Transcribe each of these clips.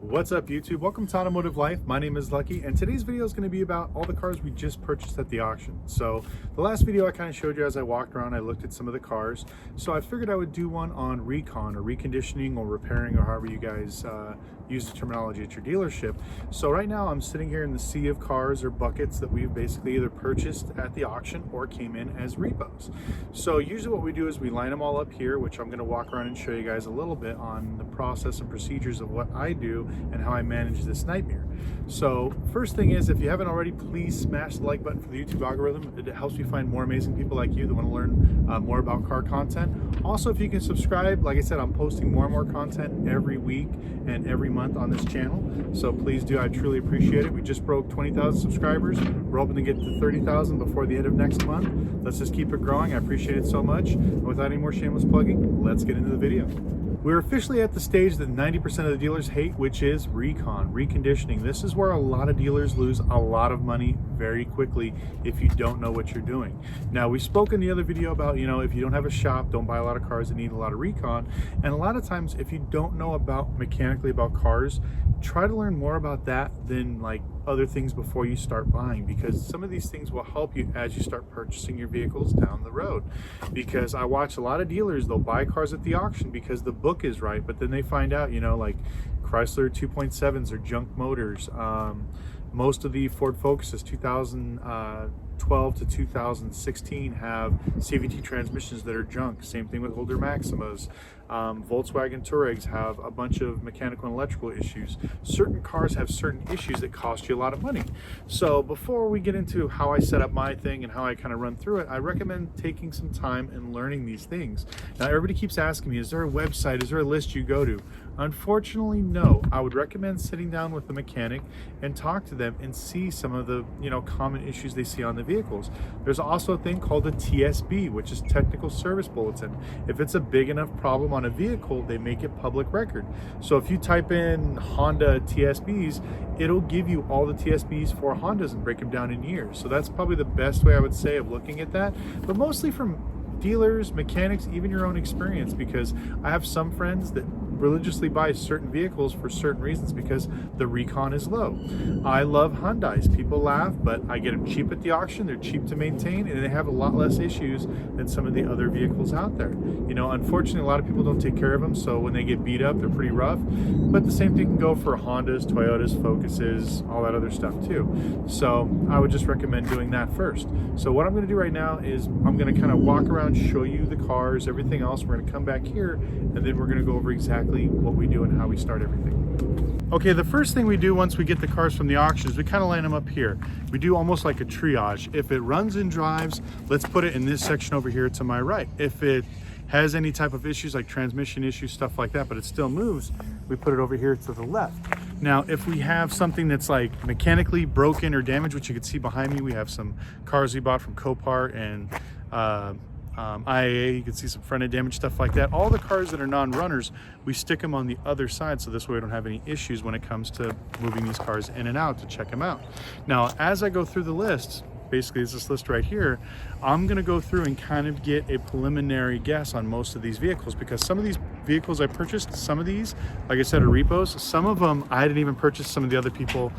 What's up YouTube? Welcome to Automotive Life. My name is Lucky and today's video is going to be about all the cars we just purchased at the auction. So the last video I kind of showed you as I walked around, I looked at some of the cars. So I figured I would do one on recon or reconditioning or repairing or however you guys use the terminology at your dealership. So right now I'm sitting here in the sea of cars or buckets that we've basically either purchased at the auction or came in as repos. So usually what we do is we line them all up here, which I'm going to walk around and show you guys a little bit on the process and procedures of what I do and how I manage this nightmare. So first thing is, if you haven't already, please smash the like button for the YouTube algorithm. It helps me find more amazing people like you that want to learn more about car content. Also, if you can subscribe, like I said, I'm posting more and more content every week and every month on this channel. So please do, I truly appreciate it. We just broke 20,000 subscribers. We're hoping to get to 30,000 before the end of next month. Let's just keep it growing. I appreciate it so much. And without any more shameless plugging, let's get into the video. We're officially at the stage that 90% of the dealers hate, which is recon, reconditioning. This is where a lot of dealers lose a lot of money very quickly if you don't know what you're doing. Now, we spoke in the other video about, if you don't have a shop, don't buy a lot of cars that need a lot of recon. And a lot of times, if you don't know mechanically about cars, try to learn more about that than like other things before you start buying, because some of these things will help you as you start purchasing your vehicles down the road. Because I watch a lot of dealers, they'll buy cars at the auction because the book is right, but then they find out, like Chrysler 2.7s are junk motors. Most of the Ford Focuses 2012 to 2016 have CVT transmissions that are junk. Same thing with older Maximas. Volkswagen Touaregs have a bunch of mechanical and electrical issues. Certain cars have certain issues that cost you a lot of money. So before we get into how I set up my thing and how I kind of run through it, I recommend taking some time and learning these things. Now, everybody keeps asking me, is there a website, is there a list you go to? Unfortunately, no. I would recommend sitting down with the mechanic and talk to them and see some of the common issues they see on the vehicles. There's also a thing called a TSB, which is Technical Service Bulletin. If it's a big enough problem on a vehicle, they make it public record. So if you type in Honda TSBs, it'll give you all the TSBs for Hondas and break them down in years. So that's probably the best way I would say of looking at that, but mostly from dealers, mechanics, even your own experience, because I have some friends that religiously buy certain vehicles for certain reasons because the recon is low. I love Hyundais. People laugh, but I get them cheap at the auction. They're cheap to maintain and they have a lot less issues than some of the other vehicles out there. Unfortunately, a lot of people don't take care of them, so when they get beat up, they're pretty rough. But the same thing can go for Hondas, Toyotas, Focuses, all that other stuff too. So I would just recommend doing that first. So what I'm going to do right now is I'm going to kind of walk around, show you the cars, everything else. We're going to come back here and then we're going to go over exactly what we do and how we start everything. Okay, the first thing we do once we get the cars from the auction is we kind of line them up here. We do almost like a triage. If it runs and drives, let's put it in this section over here to my right. If it has any type of issues like transmission issues, stuff like that, but it still moves, we put it over here to the left. Now, if we have something that's like mechanically broken or damaged, which you can see behind me, we have some cars we bought from Copart and IAA, you can see some front end damage, stuff like that. All the cars that are non-runners, we stick them on the other side, so this way we don't have any issues when it comes to moving these cars in and out to check them out. Now, as I go through the list, basically it's this list right here, I'm going to go through and kind of get a preliminary guess on most of these vehicles, because some of these vehicles I purchased, some of these, like I said, are repos. Some of them I didn't even purchase, some of the other people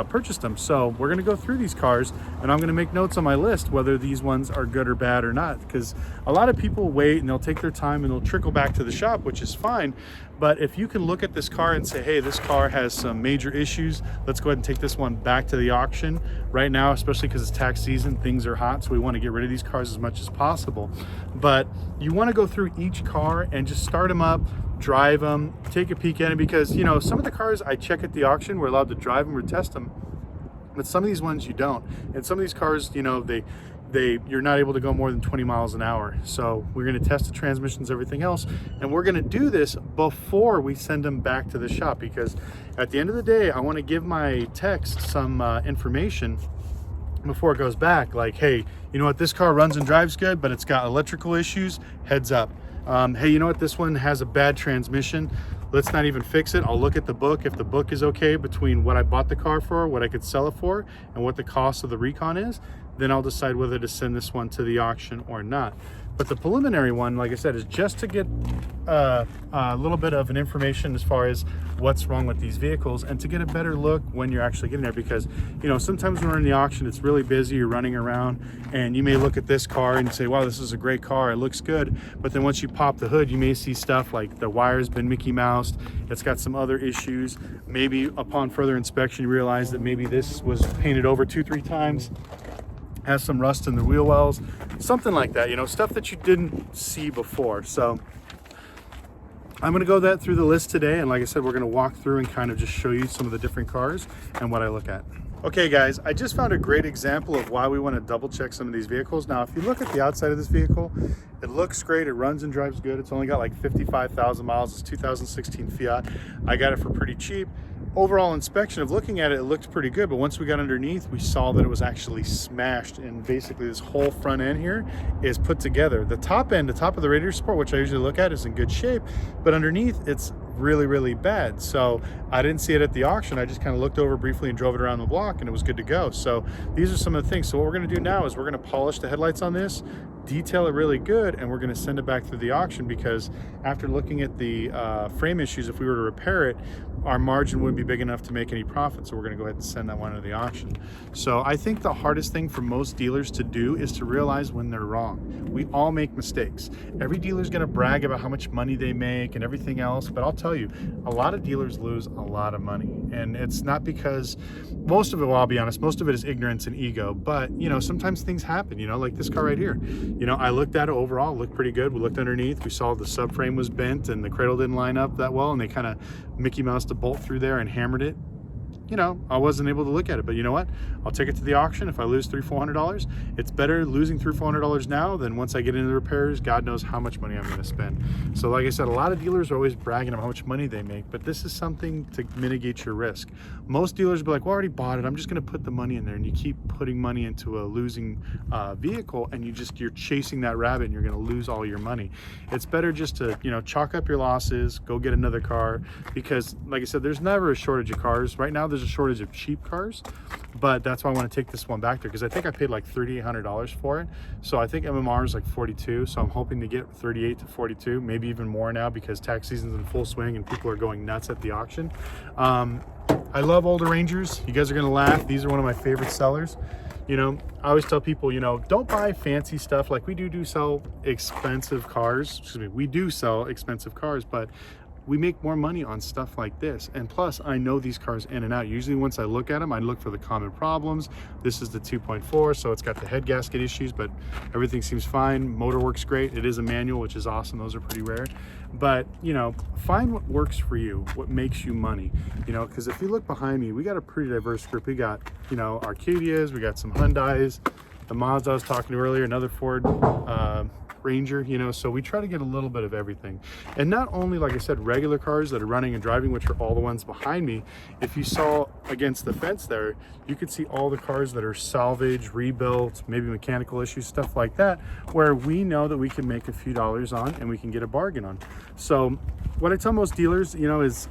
purchased them. So we're going to go through these cars and I'm going to make notes on my list whether these ones are good or bad or not, because a lot of people wait and they'll take their time and they'll trickle back to the shop, which is fine. But if you can look at this car and say, hey, this car has some major issues, let's go ahead and take this one back to the auction right now, especially because it's tax season, things are hot, so we want to get rid of these cars as much as possible. But you want to go through each car and just start them up, drive them, take a peek at it, because some of the cars I check at the auction, we're allowed to drive them or test them, but some of these ones you don't. And some of these cars, you're not able to go more than 20 miles an hour. So we're going to test the transmissions, everything else, and we're going to do this before we send them back to the shop, because at the end of the day, I want to give my techs some information before it goes back, like, hey, you know what, this car runs and drives good, but it's got electrical issues, heads up. Hey, you know what, this one has a bad transmission, let's not even fix it. I'll look at the book. If the book is okay between what I bought the car for, what I could sell it for, and what the cost of the recon is, then I'll decide whether to send this one to the auction or not. But the preliminary one, like I said, is just to get a little bit of an information as far as what's wrong with these vehicles, and to get a better look when you're actually getting there. Because, you know, sometimes when we're in the auction, it's really busy, you're running around, and you may look at this car and say, wow, this is a great car, it looks good. But then once you pop the hood, you may see stuff like the wire's been Mickey Moused, it's got some other issues. Maybe upon further inspection, you realize that maybe this was painted over 2-3 times, has some rust in the wheel wells, something like that, you know, stuff that you didn't see before. So I'm gonna go through the list today, and like I said, we're gonna walk through and kind of just show you some of the different cars and what I look at. Okay guys, I just found a great example of why we want to double check some of these vehicles. Now, if you look at the outside of this vehicle, it looks great, it runs and drives good. It's only got like 55,000 miles, it's 2016 Fiat. I got it for pretty cheap. Overall inspection of looking at it, it looked pretty good, but once we got underneath, we saw that it was actually smashed, and basically this whole front end here is put together. The top end, the top of the radiator support, which I usually look at, is in good shape, but underneath it's really bad. So I didn't see it at the auction. I just kind of looked over briefly and drove it around the block, and it was good to go. So these are some of the things. So what we're going to do now is we're going to polish the headlights on this, detail it really good, and we're going to send it back through the auction, because after looking at the frame issues, if we were to repair it, our margin wouldn't be big enough to make any profit. So we're going to go ahead and send that one to the auction. So I think the hardest thing for most dealers to do is to realize when they're wrong. We all make mistakes. Every dealer's going to brag about how much money they make and everything else, but I'll tell you, a lot of dealers lose a lot of money, and it's not because, most of it, well, I'll be honest, most of it is ignorance and ego. But you know, sometimes things happen, you know, like this car right here. You know, I looked at it overall, it looked pretty good. We looked underneath, we saw the subframe was bent and the cradle didn't line up that well, and they kind of Mickey Moused a bolt through there and hammered it. You know, I wasn't able to look at it, but you know what? I'll take it to the auction. If I lose $300-400, it's better losing $300-400 now than once I get into the repairs. God knows how much money I'm going to spend. So like I said, a lot of dealers are always bragging about how much money they make, but this is something to mitigate your risk. Most dealers will be like, well, I already bought it, I'm just going to put the money in there, and you keep putting money into a losing vehicle, and you're chasing that rabbit, and you're going to lose all your money. It's better just to, you know, chalk up your losses, go get another car, because like I said, there's never a shortage of cars. Right now there's a shortage of cheap cars, but that's why I want to take this one back there, because I think I paid like $3,800 for it. So I think MMR is like 42, so I'm hoping to get 38 to 42, maybe even more now, because tax season's in full swing and people are going nuts at the auction. I love older Rangers. You guys are gonna laugh, these are one of my favorite sellers. You know, I always tell people, you know, don't buy fancy stuff. Like, we do sell expensive cars, excuse me, we do sell expensive cars, but we make more money on stuff like this. And plus, I know these cars in and out. Usually once I look at them, I look for the common problems. This is the 2.4, so it's got the head gasket issues, but everything seems fine. Motor works great. It is a manual, which is awesome. Those are pretty rare. But, you know, find what works for you, what makes you money, you know, because if you look behind me, we got a pretty diverse group. We got, you know, Arcadias, we got some Hyundais, the Mazda I was talking to earlier, another Ford Ranger, you know, so we try to get a little bit of everything. And not only, like I said, regular cars that are running and driving, which are all the ones behind me. If you saw against the fence there, you could see all the cars that are salvage, rebuilt, maybe mechanical issues, stuff like that, where we know that we can make a few dollars on and we can get a bargain on. So what I tell most dealers, you know, is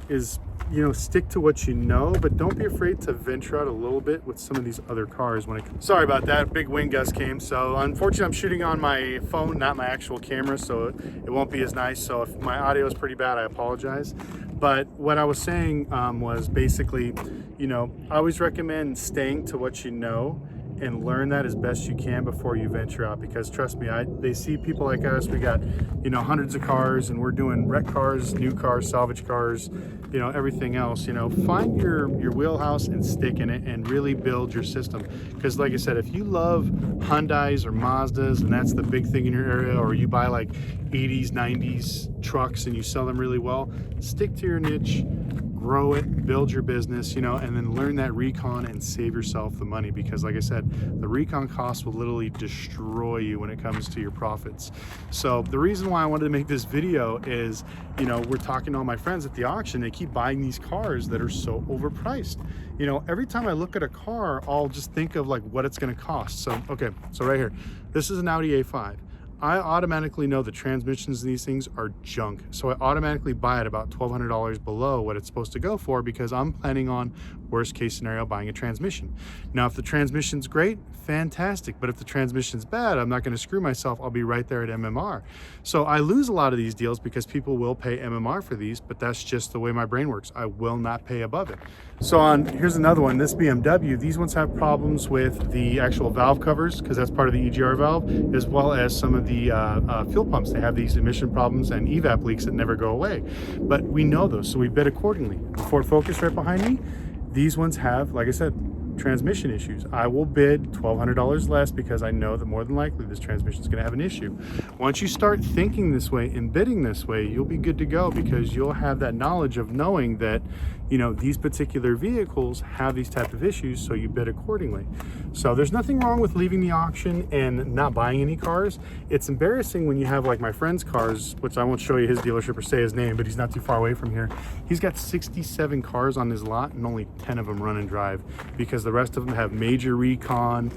you know, stick to what you know, but don't be afraid to venture out a little bit with some of these other cars when it comes. Sorry about that, big wind gust came. So unfortunately, I'm shooting on my phone, not my actual camera, so it won't be as nice. So if my audio is pretty bad, I apologize. But what I was saying was basically, you know, I always recommend staying to what you know and learn that as best you can before you venture out, because trust me, they see people like us, we got, you know, hundreds of cars, and we're doing wreck cars, new cars, salvage cars, you know, everything else. You know, find your wheelhouse and stick in it and really build your system. Because like I said, if you love Hyundais or Mazdas and that's the big thing in your area, or you buy like 80s 90s trucks and you sell them really well, stick to your niche, grow it, build your business, you know, and then learn that recon and save yourself the money, because like I said, the recon costs will literally destroy you when it comes to your profits. So the reason why I wanted to make this video is, you know, we're talking to all my friends at the auction, they keep buying these cars that are so overpriced. You know, every time I look at a car, I'll just think of like what it's going to cost. So okay, so right here, this is an Audi A5. I automatically know the transmissions in these things are junk. So I automatically buy it about $1,200 below what it's supposed to go for, because I'm planning on, worst case scenario, buying a transmission. Now, if the transmission's great, fantastic. But if the transmission's bad, I'm not going to screw myself. I'll be right there at MMR. So I lose a lot of these deals because people will pay MMR for these, but that's just the way my brain works. I will not pay above it. So here's another one, this BMW, these ones have problems with the actual valve covers, because that's part of the EGR valve, as well as some of the fuel pumps. They have these emission problems and evap leaks that never go away. But we know those, so we bid accordingly. The Ford Focus right behind me, these ones have, like I said, transmission issues. I will bid $1,200 less because I know that more than likely this transmission is going to have an issue. Once you start thinking this way and bidding this way, you'll be good to go, because you'll have that knowledge of knowing that, you know, these particular vehicles have these type of issues, so you bid accordingly. So there's nothing wrong with leaving the auction and not buying any cars. It's embarrassing when you have, like, my friend's cars, which I won't show you his dealership or say his name, but he's not too far away from here. He's got 67 cars on his lot and only 10 of them run and drive, because the rest of them have major recon.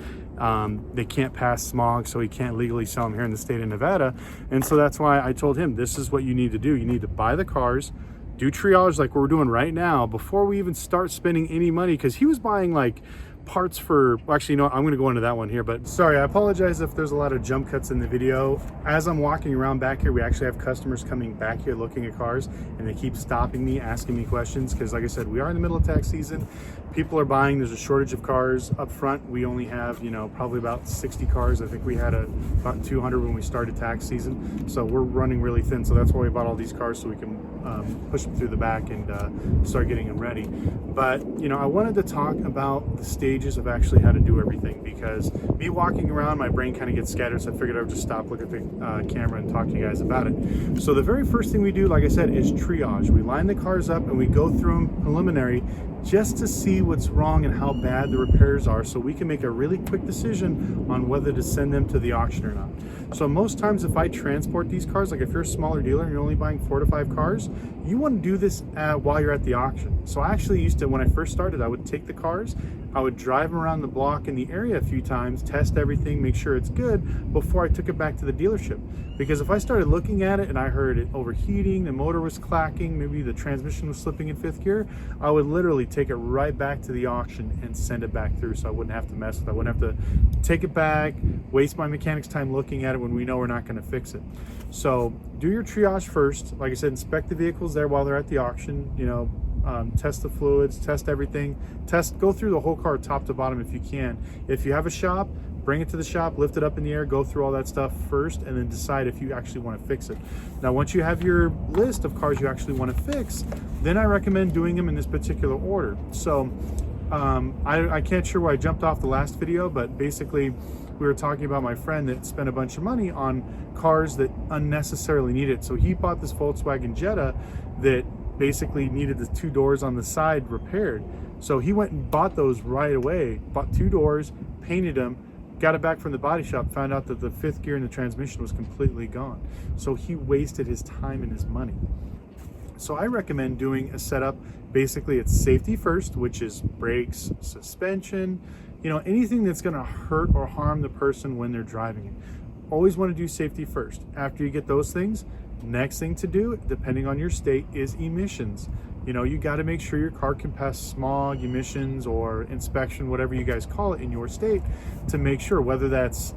They can't pass smog, so he can't legally sell them here in the state of Nevada. And so that's why I told him, this is what you need to do. You need to buy the cars, do triage like we're doing right now before we even start spending any money, because he was buying like parts for, well, actually, no, I'm going to go into that one here, but sorry, I apologize if there's a lot of jump cuts in the video. As I'm walking around back here, we actually have customers coming back here looking at cars, and they keep stopping me, asking me questions, because like I said, we are in the middle of tax season. People are buying, there's a shortage of cars up front. We only have, you know, probably about 60 cars. I think we had about 200 when we started tax season, so we're running really thin. So that's why we bought all these cars, so we can push them through the back and start getting them ready. But, you know, I wanted to talk about the stages of actually how to do everything, because me walking around, my brain kind of gets scattered, so I figured I would just stop, look at the camera and talk to you guys about it. So the very first thing we do, like I said, is triage. We line the cars up and we go through them preliminary just to see what's wrong and how bad the repairs are, so we can make a really quick decision on whether to send them to the auction or not. So most times if I transport these cars, like if you're a smaller dealer and you're only buying 4 to 5 cars, you want to do this while you're at the auction. So I actually used to, when I first started, I would take the cars, I would drive them around the block in the area a few times, test everything, make sure it's good before I took it back to the dealership. Because if I started looking at it and I heard it overheating, the motor was clacking, maybe the transmission was slipping in 5th gear, I would literally take it right back to the auction and send it back through, so I wouldn't have to mess with it. I wouldn't have to take it back, waste my mechanic's time looking at it when we know we're not going to fix it. So do your triage first. Like I said, inspect the vehicles there while they're at the auction, you know, test the fluids, test everything, go through the whole car top to bottom if you can. If you have a shop, bring it to the shop, lift it up in the air, go through all that stuff first, and then decide if you actually want to fix it. Now, once you have your list of cars you actually want to fix, then I recommend doing them in this particular order. So I can't sure why I jumped off the last video, but basically we were talking about my friend that spent a bunch of money on cars that unnecessarily needed it. So he bought this Volkswagen Jetta that basically needed the 2 doors on the side repaired. So he went and bought those right away, bought 2 doors, painted them, got it back from the body shop, found out that the 5th gear in the transmission was completely gone. So he wasted his time and his money. So I recommend doing a setup. Basically, it's safety first, which is brakes, suspension, you know, anything that's going to hurt or harm the person when they're driving it. Always want to do safety first. After you get those things, next thing to do, depending on your state, is emissions. You know, you got to make sure your car can pass smog, emissions, or inspection, whatever you guys call it in your state, to make sure, whether that's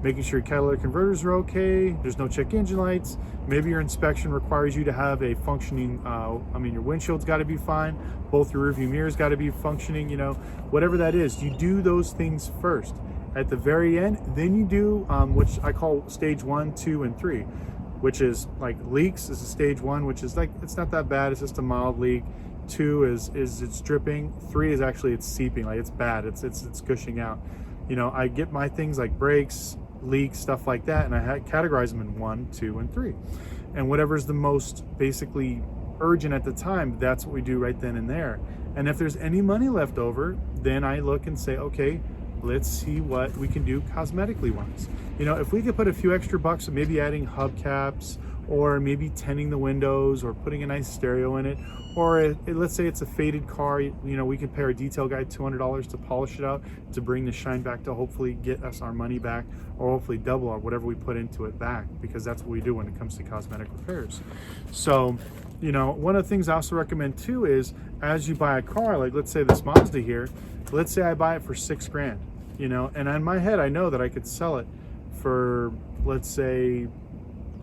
making sure your catalytic converters are okay, there's no check engine lights, maybe your inspection requires you to have a functioning, your windshield's got to be fine, both your rearview mirrors got to be functioning, you know, whatever that is, you do those things first. At the very end, then you do, which I call stage 1, 2, and 3. Which is like leaks is a stage 1, which is like, it's not that bad, it's just a mild leak. 2 is it's dripping. 3 is actually it's seeping, like it's bad, it's gushing out. You know, I get my things like brakes, leaks, stuff like that, and I categorize them in 1, 2, and 3. And whatever's the most basically urgent at the time, that's what we do right then and there. And if there's any money left over, then I look and say, okay, let's see what we can do cosmetically wise. You know, if we could put a few extra bucks, maybe adding hubcaps or maybe tinting the windows or putting a nice stereo in it, or let's say it's a faded car, you know, we could pay our detail guy $200 to polish it out, to bring the shine back, to hopefully get us our money back, or hopefully double our whatever we put into it back, because that's what we do when it comes to cosmetic repairs. So, you know, one of the things I also recommend too is, as you buy a car, like let's say this Mazda here, let's say I buy it for $6,000, you know, and in my head I know that I could sell it for, let's say,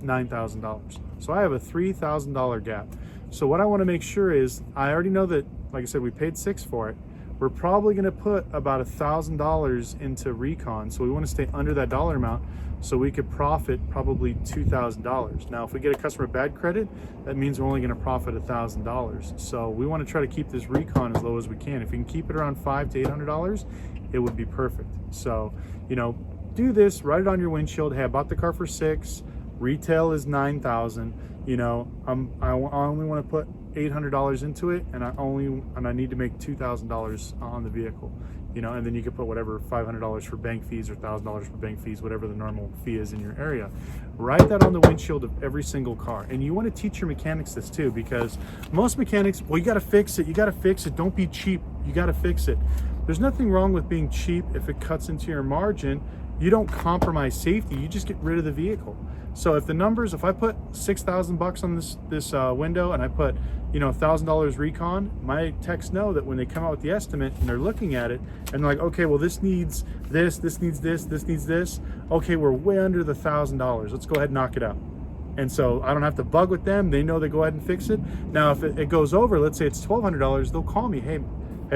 $9,000. So I have a $3,000 gap. So what I want to make sure is, I already know that, like I said, we paid $6,000 for it. We're probably going to put about $1,000 into recon. So we want to stay under that dollar amount, so we could profit probably $2,000. Now, if we get a customer bad credit, that means we're only going to profit $1,000. So we want to try to keep this recon as low as we can. If we can keep it around $500 to $800, it would be perfect. So, you know, do this, write it on your windshield. Hey, I bought the car for $6,000. Retail is $9,000. You know, I only want to put $800 into it, and I need to make $2,000 on the vehicle. You know, and then you could put whatever, $500 for bank fees or $1,000 for bank fees, whatever the normal fee is in your area. Write that on the windshield of every single car. And you want to teach your mechanics this too, because most mechanics, well, you got to fix it. You got to fix it. Don't be cheap. You got to fix it. There's nothing wrong with being cheap if it cuts into your margin. You don't compromise safety. You just get rid of the vehicle. So if the numbers, if I put $6,000 on this window, and I put, you know, $1,000 recon, my techs know that when they come out with the estimate and they're looking at it and they're like, okay, well, this needs this needs this needs this. Okay, we're way under the $1,000. Let's go ahead and knock it out. And so I don't have to bug with them. They know they go ahead and fix it. Now, if it goes over, let's say it's $1,200, they'll call me. Hey,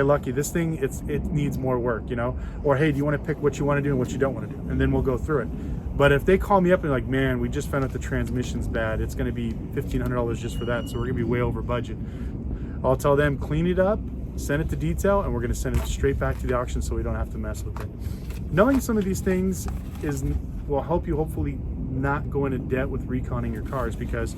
Lucky, this thing, it needs more work, you know? Or, hey, do you want to pick what you want to do and what you don't want to do? And then we'll go through it. But if they call me up and like, man, we just found out the transmission's bad, it's going to be $1,500 just for that, so we're going to be way over budget. I'll tell them, clean it up, send it to detail, and we're going to send it straight back to the auction so we don't have to mess with it. Knowing some of these things will help you hopefully not go into debt with reconning your cars, because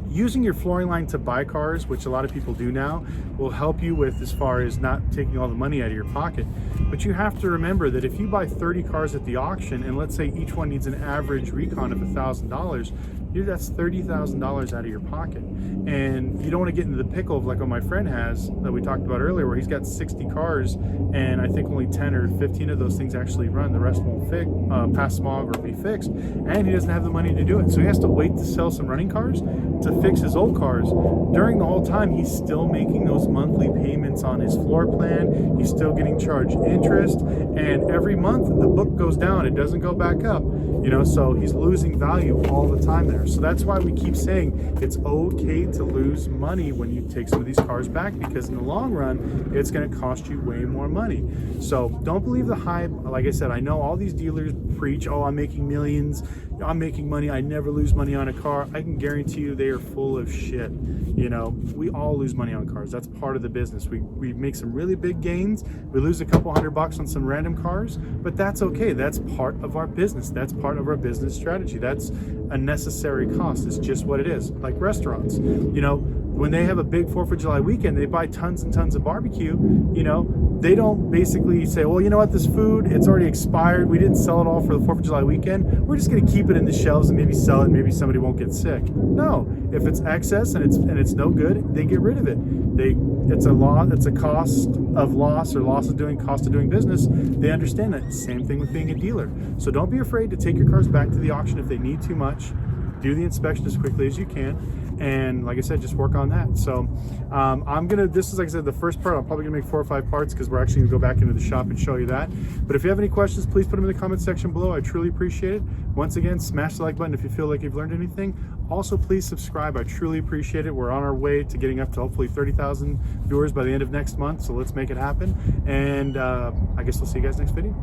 using your flooring line to buy cars, which a lot of people do now, will help you with as far as not taking all the money out of your pocket. But you have to remember that if you buy 30 cars at the auction, and let's say each one needs an average recon of $1,000, that's $30,000 out of your pocket. And you don't want to get into the pickle of like what my friend has that we talked about earlier, where he's got 60 cars and I think only 10 or 15 of those things actually run. The rest won't pass smog or be fixed, and he doesn't have the money to do it. So he has to wait to sell some running cars to fix his old cars. During the whole time, he's still making those monthly payments on his floor plan. He's still getting charged interest, and every month the book goes down. It doesn't go back up, you know, so he's losing value all the time there. So that's why we keep saying it's okay to lose money when you take some of these cars back, because in the long run, it's going to cost you way more money. So don't believe the hype. Like I said, I know all these dealers preach, oh, I'm making millions, I'm making money, I never lose money on a car. I can guarantee you they are full of shit. You know, we all lose money on cars. That's part of the business. We make some really big gains. We lose a couple $100 on some random cars, but that's okay. That's part of our business. That's part of our business strategy. That's a necessary cost. It's just what it is. Like restaurants, you know, when they have a big 4th of July weekend, they buy tons and tons of barbecue, you know, they don't basically say, well, you know what, this food, it's already expired. We didn't sell it all for the 4th of July weekend. We're just going to keep it in the shelves and maybe sell it. Maybe somebody won't get sick. No, if it's excess and it's no good, they get rid of it. It's a cost of loss, or cost of doing business. They understand that. Same thing with being a dealer. So don't be afraid to take your cars back to the auction if they need too much. Do the inspection as quickly as you can. And like I said, just work on that. So this is, like I said, the first part. I'm probably gonna make 4 or 5 parts, because we're actually gonna go back into the shop and show you that. But if you have any questions, please put them in the comment section below. I truly appreciate it. Once again, smash the like button if you feel like you've learned anything. Also, please subscribe. I truly appreciate it. We're on our way to getting up to hopefully 30,000 viewers by the end of next month. So let's make it happen. And I guess we'll see you guys next video.